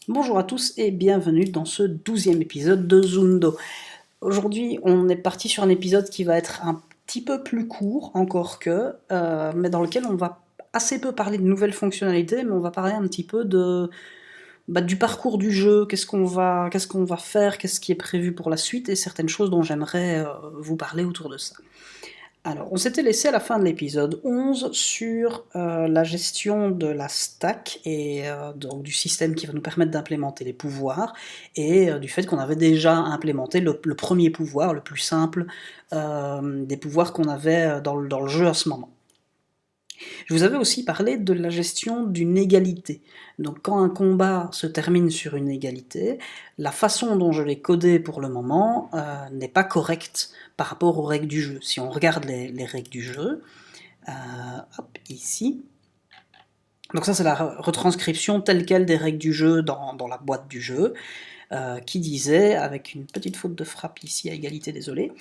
Bonjour à tous et bienvenue dans ce 12e épisode de Zundo. Aujourd'hui, on est parti sur un épisode qui va être un petit peu plus court, encore que, mais dans lequel on va assez peu parler de nouvelles fonctionnalités, mais on va parler un petit peu du parcours du jeu, qu'est-ce qu'on va faire, qu'est-ce qui est prévu pour la suite, et certaines choses dont j'aimerais vous parler autour de ça. Alors, on s'était laissé à la fin de l'épisode 11 sur la gestion de la stack et donc du système qui va nous permettre d'implémenter les pouvoirs, et du fait qu'on avait déjà implémenté le premier pouvoir, le plus simple des pouvoirs qu'on avait dans le jeu à ce moment. Je vous avais aussi parlé de la gestion d'une égalité. Donc quand un combat se termine sur une égalité, la façon dont je l'ai codé pour le moment n'est pas correcte par rapport aux règles du jeu. Si on regarde les règles du jeu, hop, ici, donc ça c'est la retranscription telle quelle des règles du jeu dans la boîte du jeu, qui disait, avec une petite faute de frappe ici à égalité, désolé,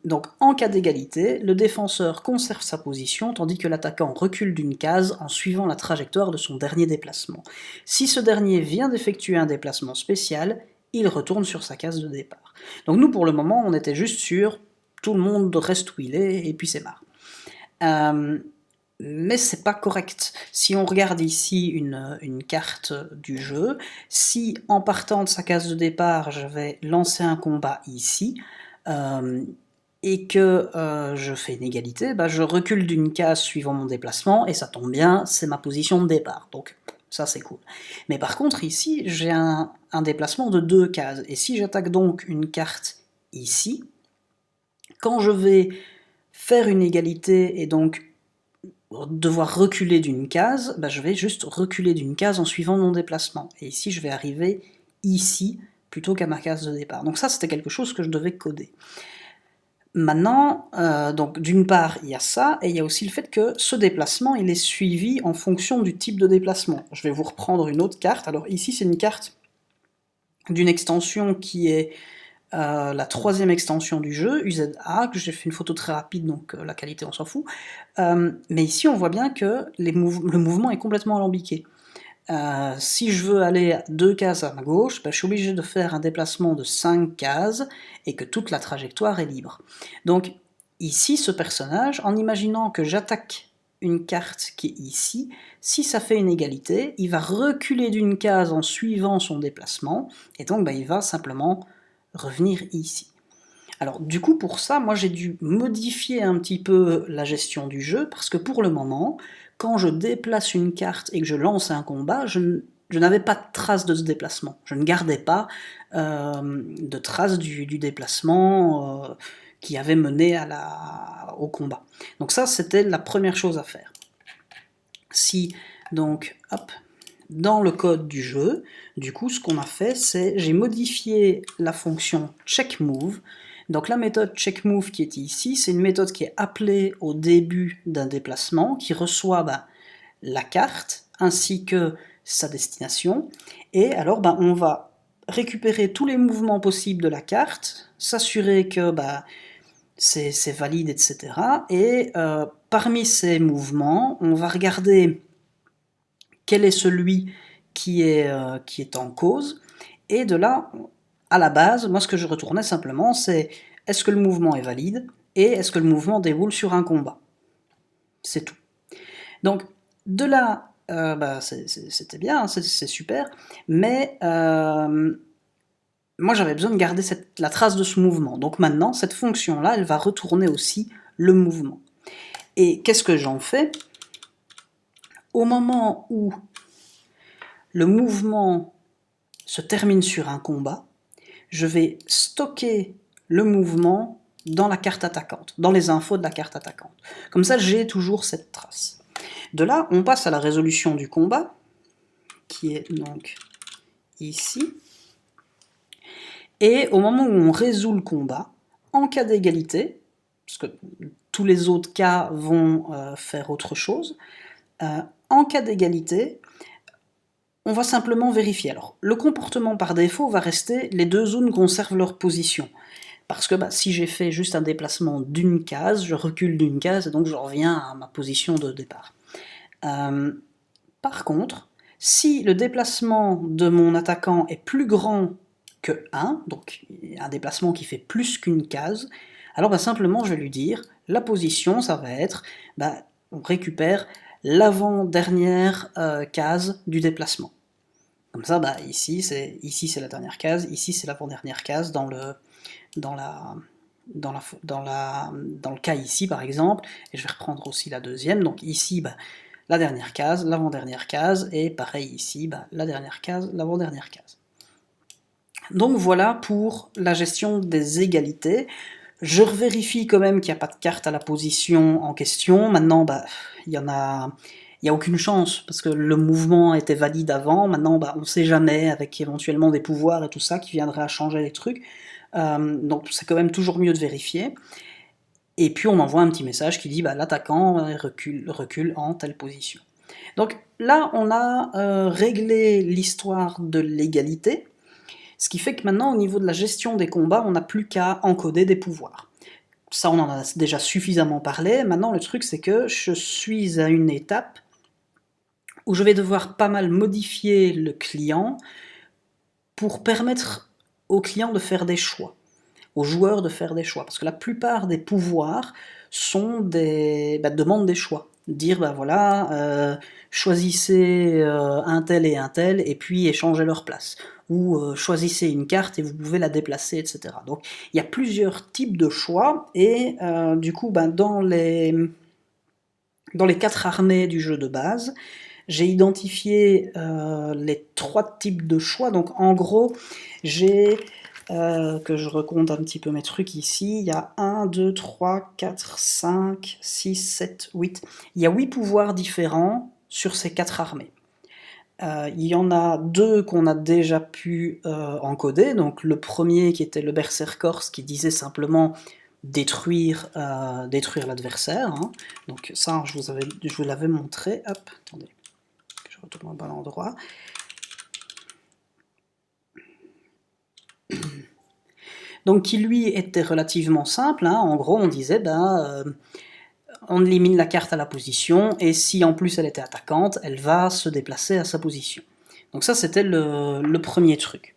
donc en cas d'égalité, le défenseur conserve sa position tandis que l'attaquant recule d'une case en suivant la trajectoire de son dernier déplacement. Si ce dernier vient d'effectuer un déplacement spécial, il retourne sur sa case de départ. Donc nous pour le moment on était juste sur tout le monde reste où il est et puis c'est marre. Mais c'est pas correct. Si on regarde ici une carte du jeu, si en partant de sa case de départ je vais lancer un combat ici, et que je fais une égalité, bah je recule d'une case suivant mon déplacement, et ça tombe bien, c'est ma position de départ, donc ça c'est cool. Mais par contre ici, j'ai un déplacement de 2 cases, et si j'attaque donc une carte ici, quand je vais faire une égalité et donc devoir reculer d'une case, bah je vais juste reculer d'une case en suivant mon déplacement, et ici je vais arriver ici, plutôt qu'à ma case de départ. Donc ça c'était quelque chose que je devais coder. Maintenant, donc d'une part il y a ça, et il y a aussi le fait que ce déplacement il est suivi en fonction du type de déplacement. Je vais vous reprendre une autre carte, alors ici c'est une carte d'une extension qui est la 3e extension du jeu, UZA, que j'ai fait une photo très rapide donc la qualité on s'en fout, mais ici on voit bien que le mouvement est complètement alambiqué. Si je veux aller 2 cases à ma gauche, bah, je suis obligé de faire un déplacement de 5 cases, et que toute la trajectoire est libre. Donc ici, ce personnage, en imaginant que j'attaque une carte qui est ici, si ça fait une égalité, il va reculer d'une case en suivant son déplacement, et donc bah, il va simplement revenir ici. Alors du coup pour ça, moi j'ai dû modifier un petit peu la gestion du jeu, parce que pour le moment, quand je déplace une carte et que je lance un combat, je n'avais pas de trace de ce déplacement. Je ne gardais pas de trace du déplacement qui avait mené au combat. Donc ça c'était la première chose à faire. Si donc, hop, dans le code du jeu, du coup ce qu'on a fait c'est, j'ai modifié la fonction checkMove. Donc la méthode checkMove qui est ici, c'est une méthode qui est appelée au début d'un déplacement, qui reçoit la carte ainsi que sa destination, et alors on va récupérer tous les mouvements possibles de la carte, s'assurer que c'est valide, etc. Et parmi ces mouvements, on va regarder quel est celui qui est en cause, et de là, à la base, moi ce que je retournais simplement, c'est est-ce que le mouvement est valide, et est-ce que le mouvement déroule sur un combat. C'est tout. Donc, de là, c'était bien, c'est super, mais moi j'avais besoin de garder la trace de ce mouvement. Donc maintenant, cette fonction-là, elle va retourner aussi le mouvement. Et qu'est-ce que j'en fais? Au moment où le mouvement se termine sur un combat, je vais stocker le mouvement dans la carte attaquante, dans les infos de la carte attaquante. Comme ça, j'ai toujours cette trace. De là, on passe à la résolution du combat, qui est donc ici. Et au moment où on résout le combat, en cas d'égalité, parce que tous les autres cas vont faire autre chose, en cas d'égalité, on va simplement vérifier. Alors, le comportement par défaut va rester, les deux zones conservent leur position. Parce que si j'ai fait juste un déplacement d'une case, je recule d'une case, et donc je reviens à ma position de départ. Par contre, Si le déplacement de mon attaquant est plus grand que 1, donc un déplacement qui fait plus qu'une case, alors simplement je vais lui dire, la position ça va être, on récupère l'avant-dernière case du déplacement. Comme ça, ici c'est la dernière case, ici c'est l'avant-dernière case dans le cas ici par exemple, et je vais reprendre aussi la deuxième, donc ici la dernière case, l'avant-dernière case, et pareil ici, la dernière case, l'avant-dernière case. Donc voilà pour la gestion des égalités. Je revérifie quand même qu'il n'y a pas de carte à la position en question. Maintenant, il n'y a aucune chance, parce que le mouvement était valide avant. Maintenant, on ne sait jamais, avec éventuellement des pouvoirs et tout ça, qui viendraient à changer les trucs. Donc c'est quand même toujours mieux de vérifier. Et puis on m'envoie un petit message qui dit l'attaquant recule en telle position. Donc là, on a réglé l'histoire de l'égalité, ce qui fait que maintenant, au niveau de la gestion des combats, on n'a plus qu'à encoder des pouvoirs. Ça, on en a déjà suffisamment parlé. Maintenant, le truc, c'est que je suis à une étape où je vais devoir pas mal modifier le client pour permettre au client de faire des choix, aux joueurs de faire des choix. Parce que la plupart des pouvoirs sont demandent des choix. Dire, voilà, choisissez un tel, et puis échangez leur place. Ou choisissez une carte et vous pouvez la déplacer, etc. Donc il y a plusieurs types de choix, et du coup, dans les 4 armées du jeu de base, j'ai identifié les 3 types de choix. Donc en gros, j'ai que je recompte un petit peu mes trucs ici, il y a 1, 2, 3, 4, 5, 6, 7, 8. Il y a 8 pouvoirs différents sur ces 4 armées. Il y en a 2 qu'on a déjà pu encoder, donc le premier qui était le Berserkers, qui disait simplement détruire l'adversaire, hein. Donc ça, je vous l'avais montré, hop, attendez, que je retourne au bon endroit. Donc qui lui était relativement simple, hein. En gros on disait on élimine la carte à la position, et si en plus elle était attaquante, elle va se déplacer à sa position. Donc ça c'était le premier truc.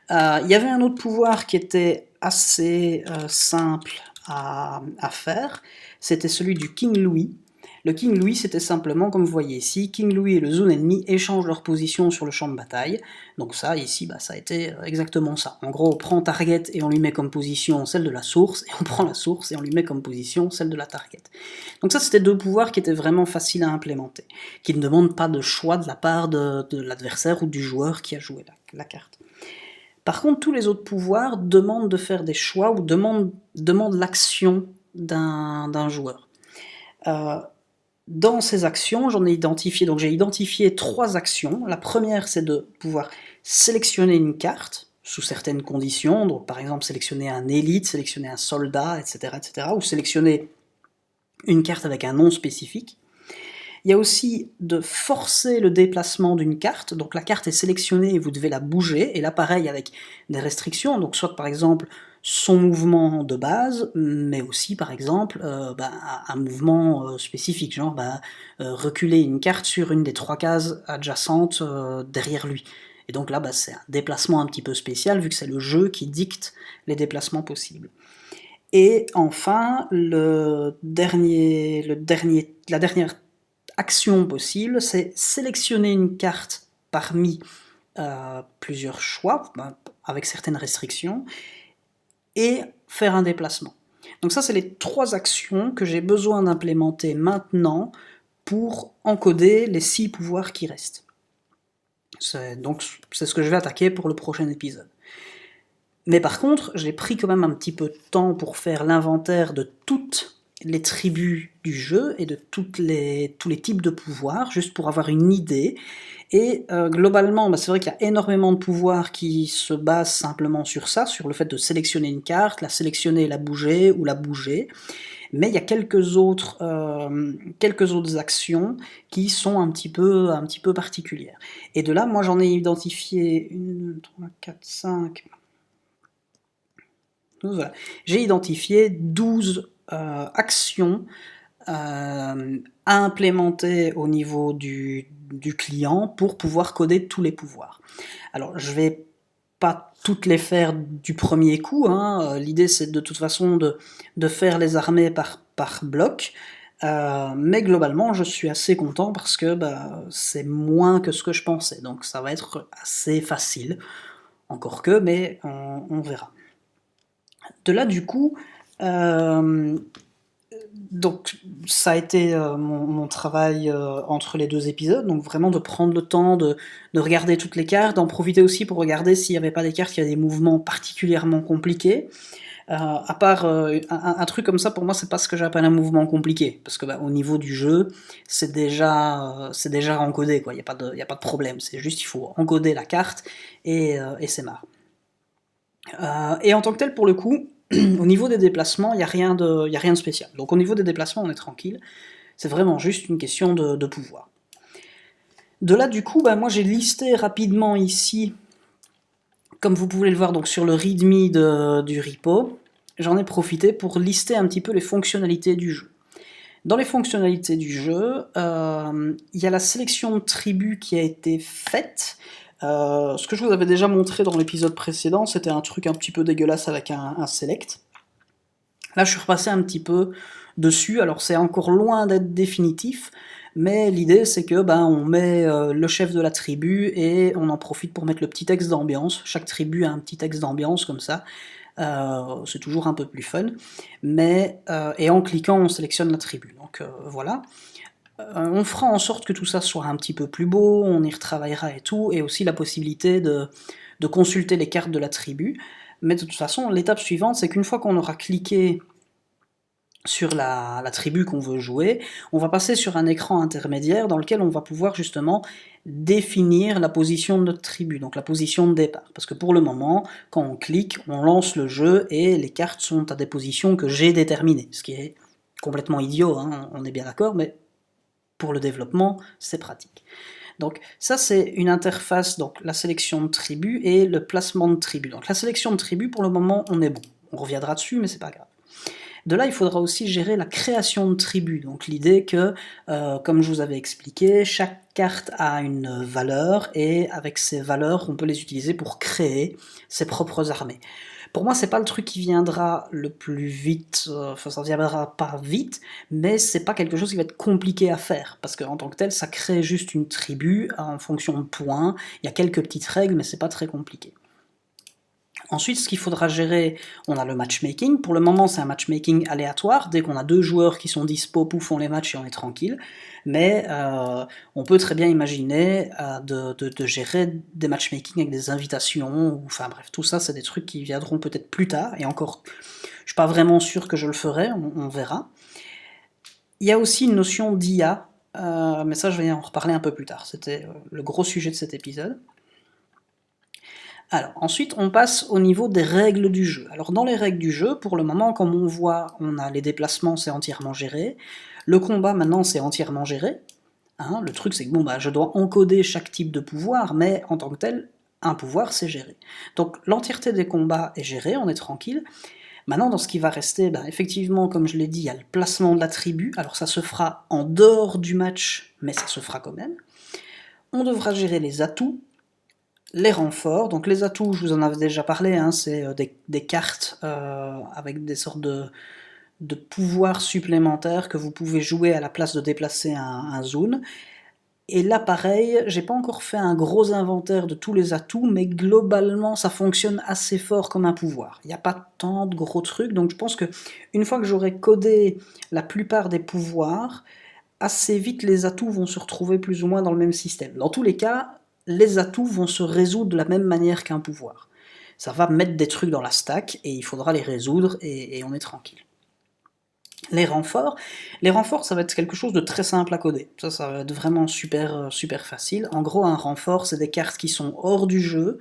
Il y avait un autre pouvoir qui était assez simple à faire, c'était celui du King Louis. Le King Louis, c'était simplement, comme vous voyez ici, King Louis et le zone ennemi échangent leur position sur le champ de bataille. Donc ça, ici, ça a été exactement ça. En gros, on prend target et on lui met comme position celle de la source, et on prend la source et on lui met comme position celle de la target. Donc ça, c'était 2 pouvoirs qui étaient vraiment faciles à implémenter, qui ne demandent pas de choix de la part de l'adversaire ou du joueur qui a joué la carte. Par contre, tous les autres pouvoirs demandent de faire des choix ou demandent l'action d'un joueur. Dans ces actions, j'en ai identifié, donc j'ai identifié 3 actions. La première, c'est de pouvoir sélectionner une carte sous certaines conditions, donc par exemple sélectionner un élite, sélectionner un soldat, etc., ou sélectionner une carte avec un nom spécifique. Il y a aussi de forcer le déplacement d'une carte, donc la carte est sélectionnée et vous devez la bouger, et là pareil avec des restrictions, donc soit par exemple son mouvement de base, mais aussi par exemple un mouvement spécifique, genre reculer une carte sur une des 3 cases adjacentes derrière lui. Et donc là c'est un déplacement un petit peu spécial, vu que c'est le jeu qui dicte les déplacements possibles. Et enfin, la dernière action possible, c'est sélectionner une carte parmi plusieurs choix, avec certaines restrictions, et faire un déplacement. Donc ça, c'est les 3 actions que j'ai besoin d'implémenter maintenant pour encoder les 6 pouvoirs qui restent. Donc c'est ce que je vais attaquer pour le prochain épisode. Mais par contre, j'ai pris quand même un petit peu de temps pour faire l'inventaire de toutes les tribus du jeu et de tous les types de pouvoirs, juste pour avoir une idée. Et globalement, c'est vrai qu'il y a énormément de pouvoirs qui se basent simplement sur ça, sur le fait de sélectionner une carte, la sélectionner et la bouger, ou la bouger. Mais il y a quelques autres actions qui sont un petit peu particulières. Et de là, moi j'en ai identifié 1, 2, 3, 4, 5... Voilà. J'ai identifié 12 actions à implémenter au niveau du client pour pouvoir coder tous les pouvoirs. Alors je vais pas toutes les faire du premier coup, hein. L'idée c'est de toute façon de faire les armées par bloc, mais globalement je suis assez content parce que c'est moins que ce que je pensais, donc ça va être assez facile, encore que, mais on verra. De là du coup, donc ça a été mon travail entre les 2 épisodes, donc vraiment de prendre le temps de regarder toutes les cartes, d'en profiter aussi pour regarder s'il n'y avait pas des cartes qui avaient des mouvements particulièrement compliqués. À part un truc comme ça, pour moi, c'est pas ce que j'appelle un mouvement compliqué, parce que au niveau du jeu, c'est déjà encodé, quoi. Il y a pas de problème. C'est juste il faut encoder la carte et c'est marre. Et en tant que tel, pour le coup, au niveau des déplacements, il n'y a rien de spécial. Donc au niveau des déplacements, on est tranquille. C'est vraiment juste une question de pouvoir. De là, du coup, moi j'ai listé rapidement ici, comme vous pouvez le voir donc sur le readme du repo, j'en ai profité pour lister un petit peu les fonctionnalités du jeu. Dans les fonctionnalités du jeu, il y a la sélection de tribus qui a été faite. Ce que je vous avais déjà montré dans l'épisode précédent, c'était un truc un petit peu dégueulasse avec un select. Là, je suis repassé un petit peu dessus, alors c'est encore loin d'être définitif, mais l'idée c'est que on met le chef de la tribu et on en profite pour mettre le petit texte d'ambiance. Chaque tribu a un petit texte d'ambiance comme ça. C'est toujours un peu plus fun, mais et en cliquant on sélectionne la tribu, donc voilà. On fera en sorte que tout ça soit un petit peu plus beau, on y retravaillera et tout, et aussi la possibilité de consulter les cartes de la tribu, mais de toute façon l'étape suivante c'est qu'une fois qu'on aura cliqué sur la tribu qu'on veut jouer, on va passer sur un écran intermédiaire dans lequel on va pouvoir justement définir la position de notre tribu, donc la position de départ. Parce que pour le moment, quand on clique, on lance le jeu et les cartes sont à des positions que j'ai déterminées, ce qui est complètement idiot, hein, on est bien d'accord, mais pour le développement, c'est pratique. Donc ça c'est une interface, donc la sélection de tribus et le placement de tribus. Donc la sélection de tribus, pour le moment, on est bon. On reviendra dessus, mais c'est pas grave. De là, il faudra aussi gérer la création de tribus. Donc l'idée que, comme je vous avais expliqué, chaque carte a une valeur, et avec ces valeurs, on peut les utiliser pour créer ses propres armées. Pour moi, c'est pas le truc qui viendra le plus vite, enfin ça viendra pas vite, mais c'est pas quelque chose qui va être compliqué à faire, parce qu'en tant que tel, ça crée juste une tribu en fonction de points, il y a quelques petites règles, mais c'est pas très compliqué. Ensuite, ce qu'il faudra gérer, on a le matchmaking. Pour le moment, c'est un matchmaking aléatoire. Dès qu'on a 2 joueurs qui sont dispo, pouf, on les match et on est tranquille. Mais on peut très bien imaginer de gérer des matchmaking avec des invitations, ou, enfin bref, tout ça, c'est des trucs qui viendront peut-être plus tard, et encore, je suis pas vraiment sûr que je le ferai, on verra. Il y a aussi une notion d'IA, mais ça, je vais en reparler un peu plus tard. C'était le gros sujet de cet épisode. Alors, ensuite, on passe au niveau des règles du jeu. Alors, dans les règles du jeu, pour le moment, comme on voit, on a les déplacements, c'est entièrement géré. Le combat, maintenant, c'est entièrement géré. Hein, le truc, c'est que je dois encoder chaque type de pouvoir, mais en tant que tel, un pouvoir, c'est géré. Donc, l'entièreté des combats est gérée, on est tranquille. Maintenant, dans ce qui va rester, effectivement, comme je l'ai dit, il y a le placement de la tribu. Alors, ça se fera en dehors du match, mais ça se fera quand même. On devra gérer les atouts, les renforts. Donc les atouts, je vous en avais déjà parlé, hein, c'est des cartes avec des sortes de pouvoirs supplémentaires que vous pouvez jouer à la place de déplacer un zone. Et là pareil, j'ai pas encore fait un gros inventaire de tous les atouts, mais globalement ça fonctionne assez fort comme un pouvoir. Il n'y a pas tant de gros trucs, donc je pense que une fois que j'aurai codé la plupart des pouvoirs, assez vite les atouts vont se retrouver plus ou moins dans le même système. Dans tous les cas, les atouts vont se résoudre de la même manière qu'un pouvoir. Ça va mettre des trucs dans la stack, et il faudra les résoudre, et on est tranquille. Les renforts, ça va être quelque chose de très simple à coder. Ça va être vraiment super, super facile. En gros, un renfort, c'est des cartes qui sont hors du jeu,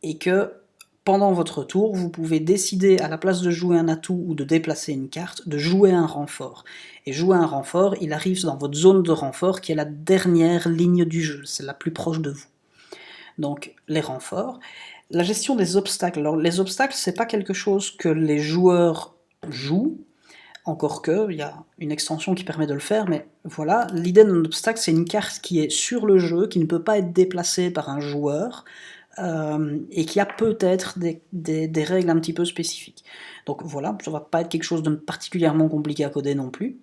et que pendant votre tour, vous pouvez décider, à la place de jouer un atout ou de déplacer une carte, de jouer un renfort. Et jouer un renfort, il arrive dans votre zone de renfort, qui est la dernière ligne du jeu, c'est la plus proche de vous. Donc, les renforts. La gestion des obstacles. Alors, les obstacles, c'est pas quelque chose que les joueurs jouent, Encore que, il y a une extension qui permet de le faire, mais voilà, l'idée d'un obstacle, c'est une carte qui est sur le jeu, qui ne peut pas être déplacée par un joueur, et qui a peut-être des règles un petit peu spécifiques. Donc voilà, ça va pas être quelque chose de particulièrement compliqué à coder non plus.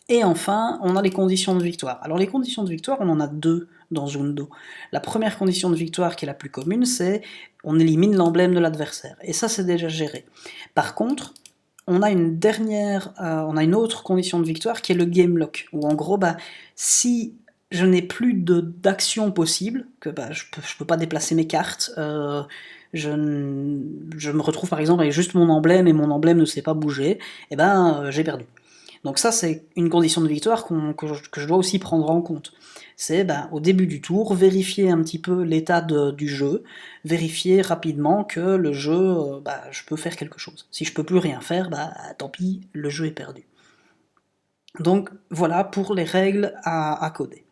Et enfin, on a les conditions de victoire. Alors les conditions de victoire, on en a deux dans Zundo. La première condition de victoire, qui est la plus commune, c'est on élimine l'emblème de l'adversaire. Et ça, c'est déjà géré. Par contre, on a une autre condition de victoire qui est le game lock, où en gros, si je n'ai plus d'action possible, que je peux pas déplacer mes cartes, je me retrouve par exemple avec juste mon emblème et mon emblème ne sait pas bouger, et j'ai perdu. Donc ça, c'est une condition de victoire que je dois aussi prendre en compte. C'est au début du tour, vérifier un petit peu l'état du jeu, vérifier rapidement que le jeu, je peux faire quelque chose. Si je peux plus rien faire, tant pis, le jeu est perdu. Donc voilà pour les règles à coder.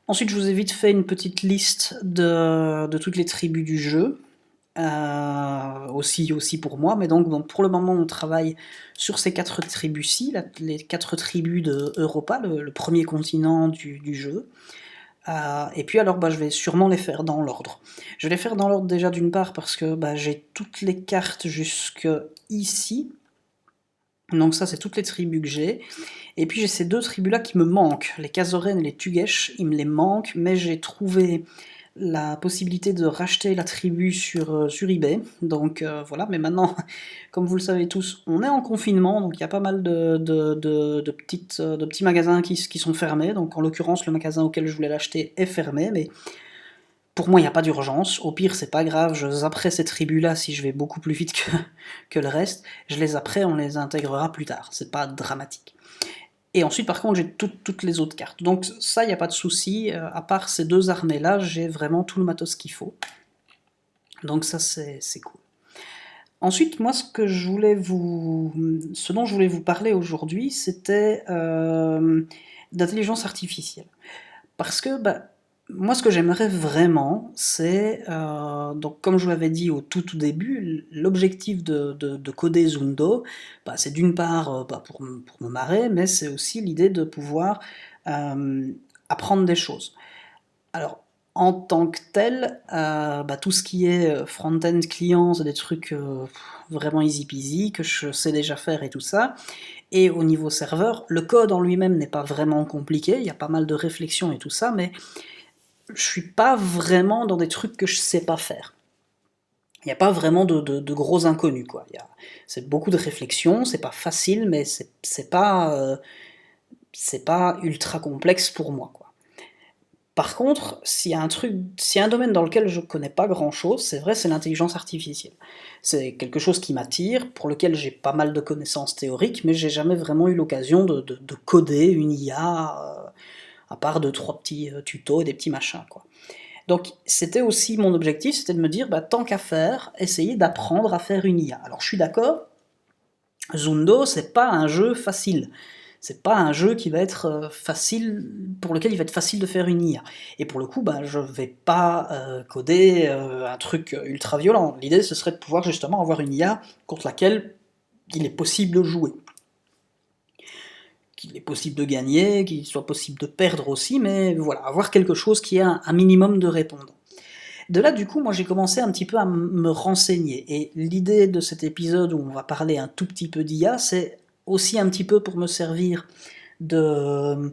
Ensuite, je vous ai vite fait une petite liste de toutes les tribus du jeu. Aussi pour moi, mais donc pour le moment on travaille sur ces 4 tribus-ci, les 4 tribus de Europa, le premier continent du jeu. Et puis alors je vais sûrement les faire dans l'ordre. Je vais les faire dans l'ordre déjà d'une part parce que j'ai toutes les cartes jusque ici, donc ça c'est toutes les tribus que j'ai, et puis j'ai ces 2 tribus-là qui me manquent, les Kazoren et les Tugesh, ils me les manquent, mais j'ai trouvé la possibilité de racheter la tribu sur eBay, donc voilà, mais maintenant, comme vous le savez tous, on est en confinement, donc il y a pas mal de petits magasins qui sont fermés, donc en l'occurrence le magasin auquel je voulais l'acheter est fermé, mais pour moi il n'y a pas d'urgence, au pire c'est pas grave, je zapperai ces tribus-là si je vais beaucoup plus vite que le reste, je les zapperai, on les intégrera plus tard, c'est pas dramatique. Et ensuite, par contre, j'ai toutes les autres cartes. Donc ça, il n'y a pas de souci. À part ces 2 armées-là, j'ai vraiment tout le matos qu'il faut. Donc ça, c'est cool. Ensuite, moi, ce dont je voulais vous parler aujourd'hui, c'était d'intelligence artificielle. Parce que, moi, ce que j'aimerais vraiment, c'est, donc comme je vous l'avais dit au tout début, l'objectif de coder Zundo, c'est d'une part pour me marrer, mais c'est aussi l'idée de pouvoir apprendre des choses. Alors, en tant que tel, tout ce qui est front-end client, c'est des trucs vraiment easy peasy, que je sais déjà faire et tout ça. Et au niveau serveur, le code en lui-même n'est pas vraiment compliqué, il y a pas mal de réflexions et tout ça, mais je suis pas vraiment dans des trucs que je sais pas faire. Il n'y a pas vraiment de gros inconnus, quoi. C'est beaucoup de réflexion, c'est pas facile, mais c'est pas ultra complexe pour moi, quoi. Par contre, s'il y a un domaine dans lequel je connais pas grand chose, c'est vrai, c'est l'intelligence artificielle. C'est quelque chose qui m'attire, pour lequel j'ai pas mal de connaissances théoriques, mais j'ai jamais vraiment eu l'occasion de coder une IA, à part 2-3 petits tutos et des petits machins, quoi. Donc c'était aussi mon objectif, c'était de me dire, tant qu'à faire, essayer d'apprendre à faire une IA. Alors je suis d'accord, Zundo, c'est pas un jeu facile. C'est pas un jeu qui va être facile, pour lequel il va être facile de faire une IA. Et pour le coup, je vais pas coder un truc ultra violent. L'idée, ce serait de pouvoir justement avoir une IA contre laquelle il est possible de jouer. Qu'il est possible de gagner, qu'il soit possible de perdre aussi, mais voilà, avoir quelque chose qui ait un minimum de répondants. De là, du coup, moi j'ai commencé un petit peu à me renseigner, et l'idée de cet épisode où on va parler un tout petit peu d'IA, c'est aussi un petit peu pour me servir de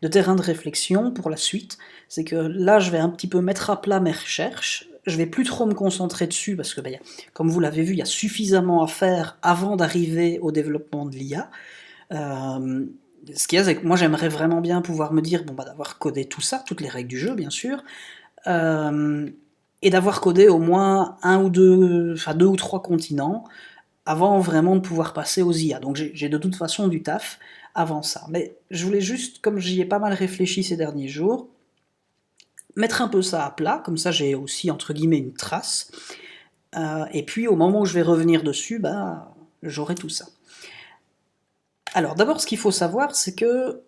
terrain de réflexion pour la suite. C'est que là, je vais un petit peu mettre à plat mes recherches, je vais plus trop me concentrer dessus, parce que, comme vous l'avez vu, il y a suffisamment à faire avant d'arriver au développement de l'IA. Ce qu'il y a, c'est que moi j'aimerais vraiment bien pouvoir me dire, d'avoir codé tout ça, toutes les règles du jeu, bien sûr, et d'avoir codé au moins 2 ou 3 continents, avant vraiment de pouvoir passer aux IA. Donc j'ai de toute façon du taf avant ça. Mais je voulais juste, comme j'y ai pas mal réfléchi ces derniers jours, mettre un peu ça à plat, comme ça j'ai aussi, entre guillemets, une trace, et puis au moment où je vais revenir dessus, j'aurai tout ça. Alors d'abord, ce qu'il faut savoir, c'est que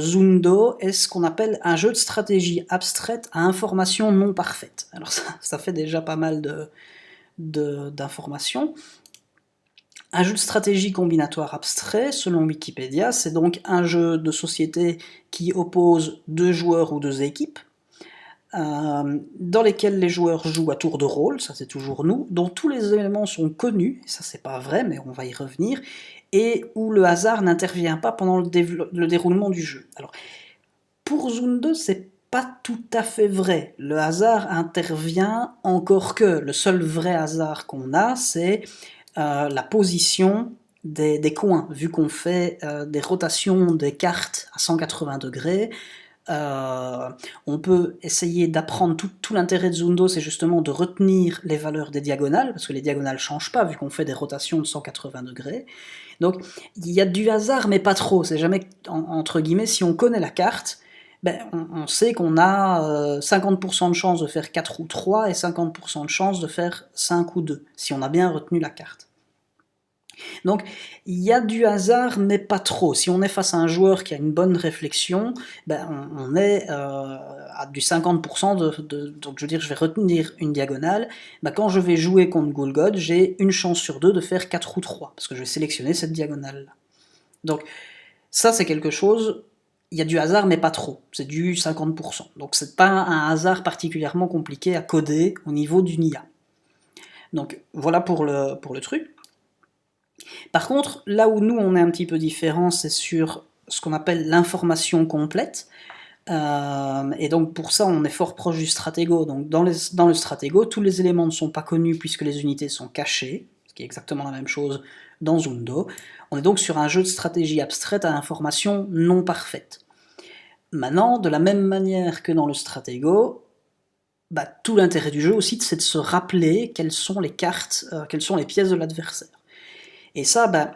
Zundo est ce qu'on appelle un jeu de stratégie abstraite à information non parfaite. Alors ça fait déjà pas mal d'informations. Un jeu de stratégie combinatoire abstrait, selon Wikipédia, c'est donc un jeu de société qui oppose deux joueurs ou deux équipes, dans lesquels les joueurs jouent à tour de rôle, ça c'est toujours nous, dont tous les éléments sont connus, ça c'est pas vrai mais on va y revenir, et où le hasard n'intervient pas pendant le déroulement du jeu. Alors, pour Zone 2, c'est pas tout à fait vrai. Le hasard intervient encore que. Le seul vrai hasard qu'on a, c'est la position des coins, vu qu'on fait des rotations des cartes à 180 degrés. On peut essayer d'apprendre, tout l'intérêt de Zundo, c'est justement de retenir les valeurs des diagonales, parce que les diagonales ne changent pas vu qu'on fait des rotations de 180 degrés. Donc il y a du hasard, mais pas trop. C'est jamais, entre guillemets, si on connaît la carte, ben, on sait qu'on a 50% de chance de faire 4 ou 3 et 50% de chance de faire 5 ou 2, si on a bien retenu la carte. Donc il y a du hasard, mais pas trop. Si on est face à un joueur qui a une bonne réflexion, ben, on est à du 50%, donc je veux dire, je vais retenir une diagonale, ben, quand je vais jouer contre Gulgod, j'ai une chance sur deux de faire 4 ou 3, parce que je vais sélectionner cette diagonale-là. Donc ça c'est quelque chose, il y a du hasard mais pas trop, c'est du 50%. Donc c'est pas un hasard particulièrement compliqué à coder au niveau d'une IA. Donc voilà pour le truc. Par contre, là où nous on est un petit peu différent, c'est sur ce qu'on appelle l'information complète. Et donc pour ça on est fort proche du stratégo. Donc dans le stratégo, tous les éléments ne sont pas connus puisque les unités sont cachées, ce qui est exactement la même chose dans Zundo. On est donc sur un jeu de stratégie abstraite à information non parfaite. Maintenant, de la même manière que dans le stratégo, bah, tout l'intérêt du jeu aussi, c'est de se rappeler quelles sont les cartes, quelles sont les pièces de l'adversaire. Et ça, bah,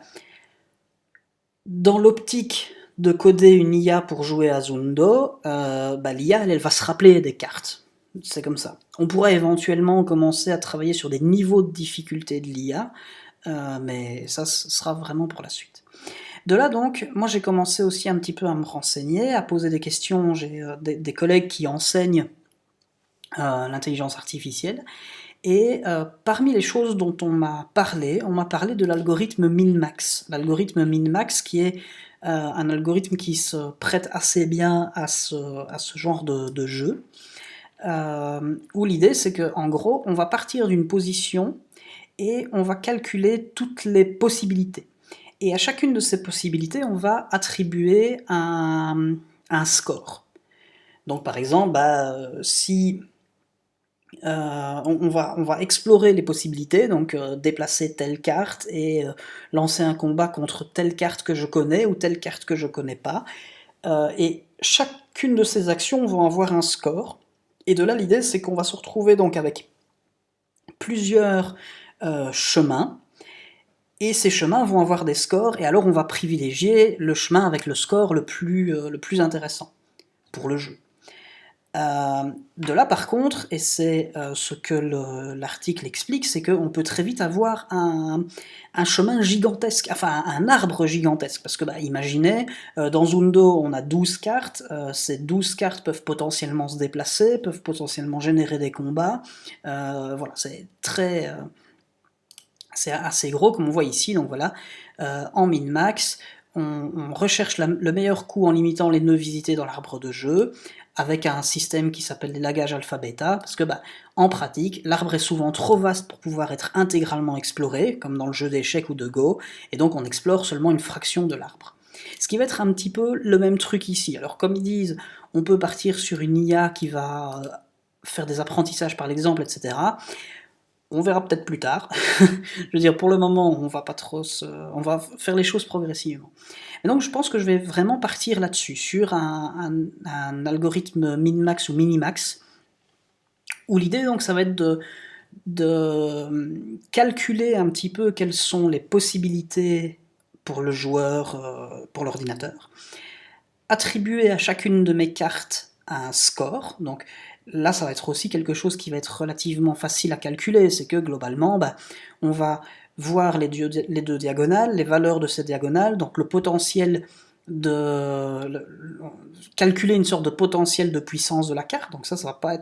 dans l'optique de coder une IA pour jouer à Zundo, bah, l'IA, elle va se rappeler des cartes. C'est comme ça. On pourrait éventuellement commencer à travailler sur des niveaux de difficulté de l'IA, mais ça, ce sera vraiment pour la suite. De là donc, moi j'ai commencé aussi un petit peu à me renseigner, à poser des questions, j'ai des collègues qui enseignent l'intelligence artificielle, et parmi les choses dont on m'a parlé de l'algorithme min-max. L'algorithme min-max qui est un algorithme qui se prête assez bien à ce genre de jeu, où l'idée c'est qu'en gros, on va partir d'une position et on va calculer toutes les possibilités. Et à chacune de ces possibilités, on va attribuer un score. Donc par exemple, bah, si on va explorer les possibilités, donc déplacer telle carte et lancer un combat contre telle carte que je connais ou telle carte que je connais pas. Et chacune de ces actions vont avoir un score. Et de là, l'idée, c'est qu'on va se retrouver donc avec plusieurs chemins, et ces chemins vont avoir des scores, et alors on va privilégier le chemin avec le score le plus intéressant pour le jeu. De là par contre, et c'est ce que l'article explique, c'est qu'on peut très vite avoir un chemin gigantesque, enfin un arbre gigantesque, parce que bah, imaginez, dans Zundo on a 12 cartes, ces 12 cartes peuvent potentiellement se déplacer, peuvent potentiellement générer des combats, voilà, c'est très... c'est assez gros comme on voit ici, donc voilà, en min-max, on recherche le meilleur coup en limitant les nœuds visités dans l'arbre de jeu, avec un système qui s'appelle l'élagage alpha-bêta, parce que bah, en pratique, l'arbre est souvent trop vaste pour pouvoir être intégralement exploré, comme dans le jeu d'échecs ou de Go, et donc on explore seulement une fraction de l'arbre. Ce qui va être un petit peu le même truc ici. Alors comme ils disent, on peut partir sur une IA qui va faire des apprentissages par l'exemple, etc. On verra peut-être plus tard. Je veux dire, pour le moment, on va pas trop on va faire les choses progressivement. Et donc, je pense que je vais vraiment partir là-dessus, sur un algorithme min-max ou minimax, où l'idée, donc, ça va être de calculer un petit peu quelles sont les possibilités pour le joueur, pour l'ordinateur, attribuer à chacune de mes cartes un score, donc là ça va être aussi quelque chose qui va être relativement facile à calculer, c'est que globalement, bah, on va voir les deux diagonales, les valeurs de ces diagonales, donc le potentiel calculer une sorte de potentiel de puissance de la carte, donc ça va pas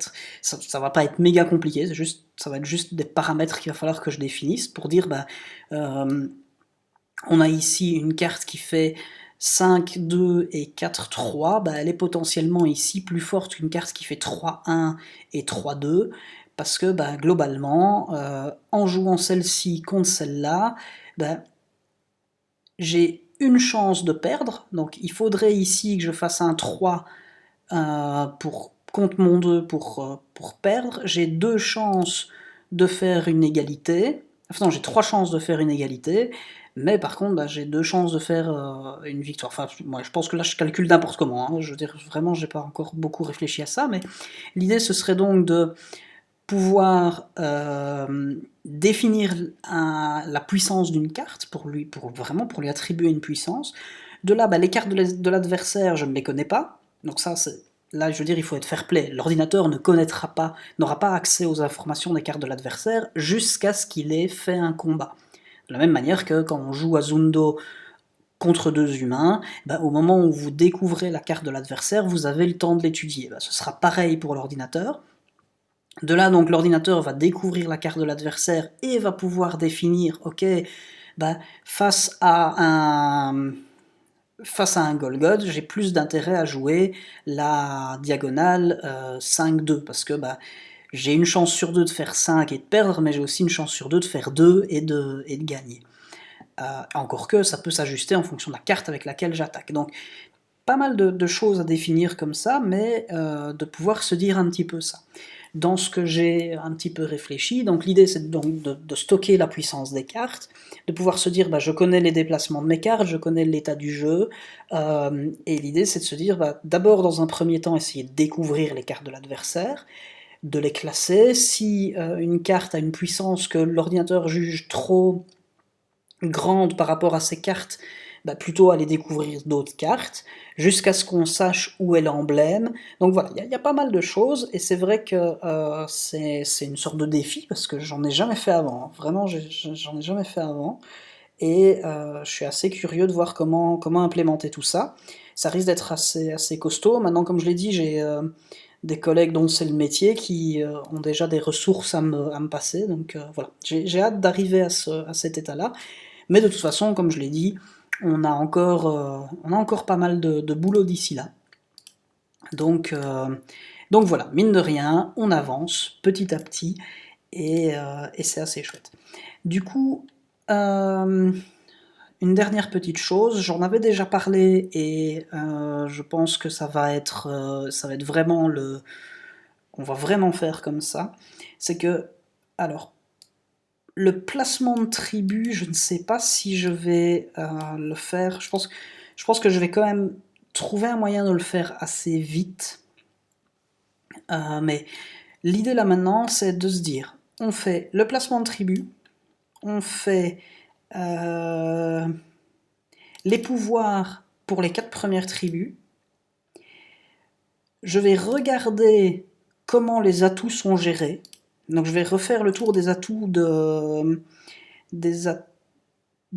être méga compliqué, ça va être juste des paramètres qu'il va falloir que je définisse pour dire bah, On a ici une carte qui fait 5-2 et 4-3, bah, elle est potentiellement ici plus forte qu'une carte qui fait 3-1 et 3-2, parce que bah, globalement, en jouant celle-ci contre celle-là, bah, j'ai une chance de perdre, donc il faudrait ici que je fasse un 3 contre mon 2 pour perdre. J'ai 2 chances de faire une égalité, enfin non, j'ai 3 chances de faire une égalité, mais par contre, bah, j'ai 2 chances de faire une victoire. Enfin, moi, je pense que là, je calcule n'importe comment, hein. Je veux dire, vraiment, j'ai pas encore beaucoup réfléchi à ça, mais l'idée, ce serait donc de pouvoir définir la puissance d'une carte, pour lui attribuer une puissance. De là, bah, les cartes de l'adversaire, je ne les connais pas, donc ça, là, je veux dire, il faut être fair-play. L'ordinateur n'aura pas accès aux informations des cartes de l'adversaire jusqu'à ce qu'il ait fait un combat. De la même manière que quand on joue à Zundo contre 2 humains, bah, au moment où vous découvrez la carte de l'adversaire, vous avez le temps de l'étudier. Bah, ce sera pareil pour l'ordinateur. De là, donc, l'ordinateur va découvrir la carte de l'adversaire et va pouvoir définir, ok, bah, face à un Golgod, j'ai plus d'intérêt à jouer la diagonale 5-2, parce que bah, j'ai une chance sur 2 de faire 5 et de perdre, mais j'ai aussi une chance sur 2 de faire 2 et de gagner. Encore que ça peut s'ajuster en fonction de la carte avec laquelle j'attaque. Donc, pas mal de choses à définir comme ça, mais de pouvoir se dire un petit peu ça. Dans ce que j'ai un petit peu réfléchi, donc l'idée c'est donc de stocker la puissance des cartes, de pouvoir se dire bah, je connais les déplacements de mes cartes, je connais l'état du jeu, et l'idée c'est de se dire bah, d'abord dans un premier temps essayer de découvrir les cartes de l'adversaire, de les classer. Si une carte a une puissance que l'ordinateur juge trop grande par rapport à ses cartes, bah plutôt aller découvrir d'autres cartes, jusqu'à ce qu'on sache où est l'emblème. Donc voilà, il y a pas mal de choses, et c'est vrai que c'est une sorte de défi, parce que j'en ai jamais fait avant, hein. Vraiment, j'en ai jamais fait avant, et je suis assez curieux de voir comment implémenter tout ça. Ça risque d'être assez costaud. Maintenant, comme je l'ai dit, j'ai des collègues dont c'est le métier qui ont déjà des ressources à me passer, donc voilà. J'ai hâte d'arriver à cet état-là. Mais de toute façon, comme je l'ai dit, on a encore pas mal de boulot d'ici là. Donc voilà, mine de rien, on avance petit à petit, et c'est assez chouette. Du coup, une dernière petite chose, j'en avais déjà parlé, et je pense que ça va être vraiment on va vraiment faire comme ça. C'est que, alors, le placement de tribu, je ne sais pas si je vais le faire. Je pense que je vais quand même trouver un moyen de le faire assez vite. Mais l'idée là maintenant, c'est de se dire, on fait le placement de tribu, on fait les pouvoirs pour les 4 premières tribus. Je vais regarder comment les atouts sont gérés. Donc je vais refaire le tour des atouts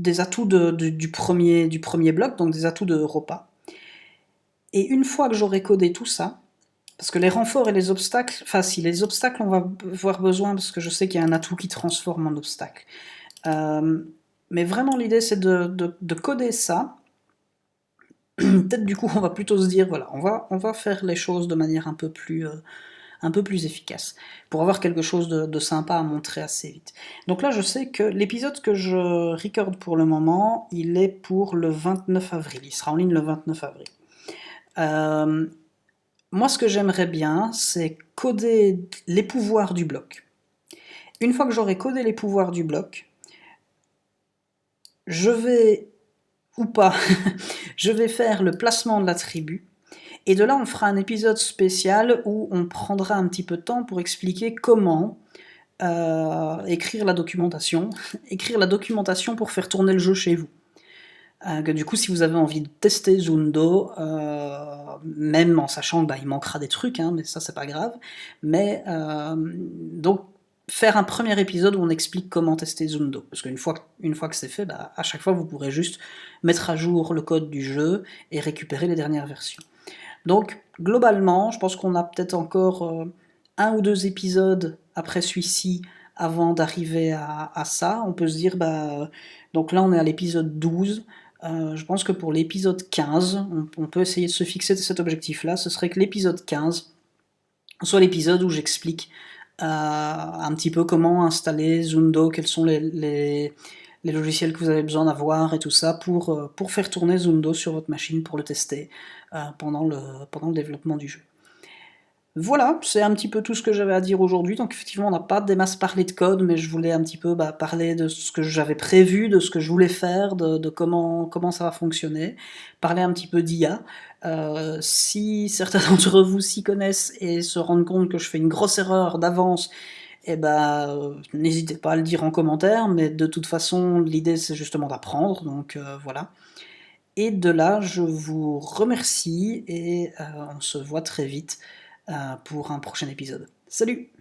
du premier bloc, donc des atouts de repas. Et une fois que j'aurai codé tout ça, parce que les renforts et les obstacles, enfin si les obstacles on va avoir besoin, parce que je sais qu'il y a un atout qui transforme en obstacle. Mais vraiment l'idée c'est de coder ça. Peut-être du coup on va plutôt se dire, voilà, on va faire les choses de manière un peu plus efficace, pour avoir quelque chose de sympa à montrer assez vite. Donc là je sais que l'épisode que je recorde pour le moment, il est pour le 29 avril, il sera en ligne le 29 avril. Moi ce que j'aimerais bien, c'est coder les pouvoirs du bloc. Une fois que j'aurai codé les pouvoirs du bloc, je vais, ou pas, je vais faire le placement de la tribu, et de là on fera un épisode spécial où on prendra un petit peu de temps pour expliquer comment écrire la documentation pour faire tourner le jeu chez vous. Que du coup, si vous avez envie de tester Zundo, même en sachant que il manquera des trucs, hein, mais ça c'est pas grave, mais donc faire un premier épisode où on explique comment tester Zundo, parce qu'une fois que c'est fait, à chaque fois vous pourrez juste mettre à jour le code du jeu et récupérer les dernières versions. Donc globalement, je pense qu'on a peut-être encore un ou deux épisodes après celui-ci avant d'arriver à ça. On peut se dire, donc là on est à l'épisode 12, je pense que pour l'épisode 15, on peut essayer de se fixer cet objectif-là, ce serait que l'épisode 15 soit l'épisode où j'explique un petit peu comment installer Zundo, quels sont les logiciels que vous avez besoin d'avoir et tout ça pour faire tourner Zundo sur votre machine pour le tester pendant le développement du jeu. Voilà, c'est un petit peu tout ce que j'avais à dire aujourd'hui. Donc effectivement, on n'a pas des masses parlé de code, mais je voulais un petit peu parler de ce que j'avais prévu, de ce que je voulais faire, de comment ça va fonctionner, parler un petit peu d'IA. Si certains d'entre vous s'y connaissent et se rendent compte que je fais une grosse erreur d'avance, n'hésitez pas à le dire en commentaire, mais de toute façon, l'idée c'est justement d'apprendre, donc voilà. Et de là, je vous remercie et on se voit très vite pour un prochain épisode. Salut!